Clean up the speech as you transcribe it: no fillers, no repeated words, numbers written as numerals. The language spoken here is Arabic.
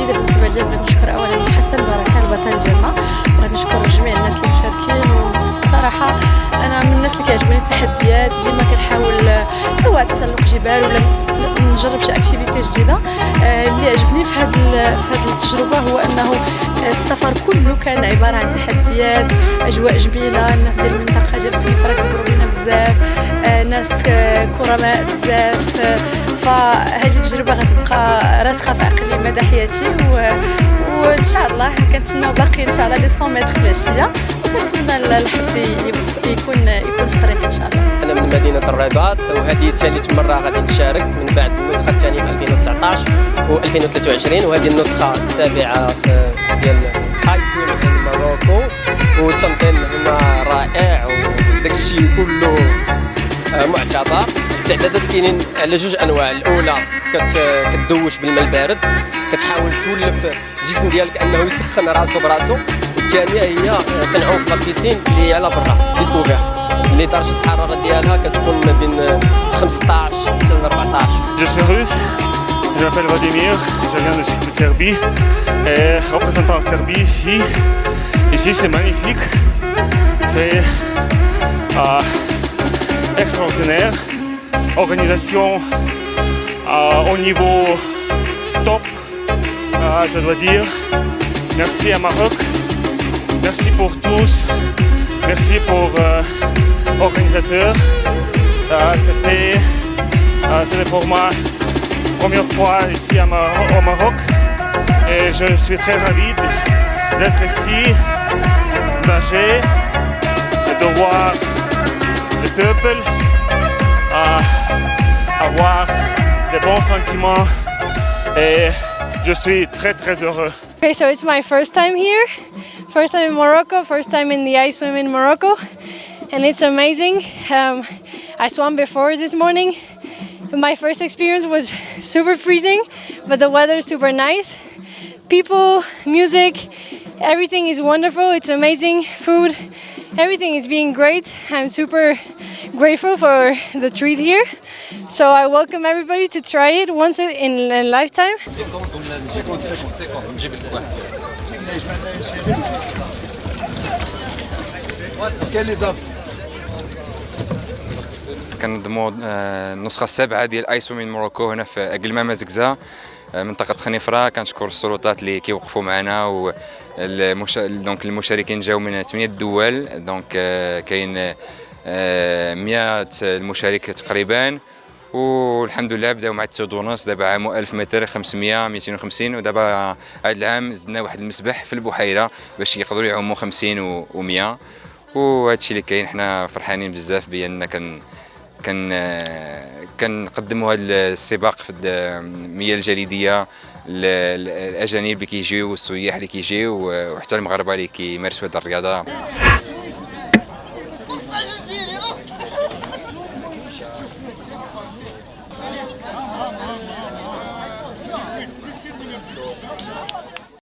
جديده بالنسبه لي. بغيت نشكر اولا حسن بركه البطل ديالنا، بغيت نشكر جميع الناس اللي مشاركين. والصراحه انا من الناس اللي كيعجبوني التحديات، ديما كنحاول سواء تسلق جبال ولا نجرب شي اكتيفيتي جديده. اللي عجبني في هذه التجربه هو انه السفر كله كان عباره عن تحديات، اجواء جميله، الناس ديال المنطقه ديال خنيفره كبروا بينا بزاف، ناس كرماء بزاف. فهذه التجربه غتبقى راسخه في عقلي مدى حياتي، وان شاء الله كنتسناو باقي ان شاء الله لي 100 متر في العشيه، وكنتمنى الحظ يكون في الطريق ان شاء الله. انا من مدينه الرباط، وهذه ثالث مره غادي نشارك من بعد النسخه الثانيه في 2019 و2023، وهذه النسخه السابعه ديال اي سويم ان ماروكو. والتنظيم هنا رائع وداك الشيء كله معتبر. الاستعدادات كاينين على جوج انواع، الاولى كتدوش بالماء البارد، كتحاول تولف الجسم ديالك انه يسخن راسو براسو. والثانيه هي كنعوم في البيسين اللي هي على برا ديكوفيرت، اللي درجه الحراره ديالها كتكون ما بين 15 حتى ل 14. Je suis russe, je m'appelle Vladimir, je viens de Serbie, et représentant Serbie ici. Ici c'est magnifique, c'est extraordinaire, organisation au niveau top, je dois dire. Merci à Maroc, merci pour tous, merci pour organisateurs. C'était pour moi la première fois ici au Maroc et je suis très ravi d'être ici, nager, et de voir le peuple, avoir des bons sentiments et je suis très très heureux. Okay, so it's my first time here, first time in Morocco, first time in the ice swim in Morocco, and it's amazing. I swam before this morning. My first experience was super freezing, but the weather is super nice. People, music, everything is wonderful. It's amazing. Food, everything is being great. I'm super grateful for the treat here. So I welcome everybody to try it once in a lifetime. كنظموا النسخه السابعه ديال اي سويمين موروكو هنا في اقلمه مزكزه منطقه خنيفره. كنشكر السلطات اللي كيوقفوا معنا، و دونك المشاركين جاوا من 8 دول، دونك كاين 100 المشارك تقريبا. والحمد لله بداو مع التودونس، دابا عاموا 1000 متر 500 250، ودابا هذا العام زدنا واحد المسبح في البحيره باش يقدروا يعوموا 50 و100. وهذا الشيء اللي كاين، حنا فرحانين بزاف باننا كنقدموا هذا السباق في المياه الجليديه للاجانب اللي كيجيو والسياح اللي كيجيو، وحتى المغاربه اللي كيمارسوا هذه الرياضه.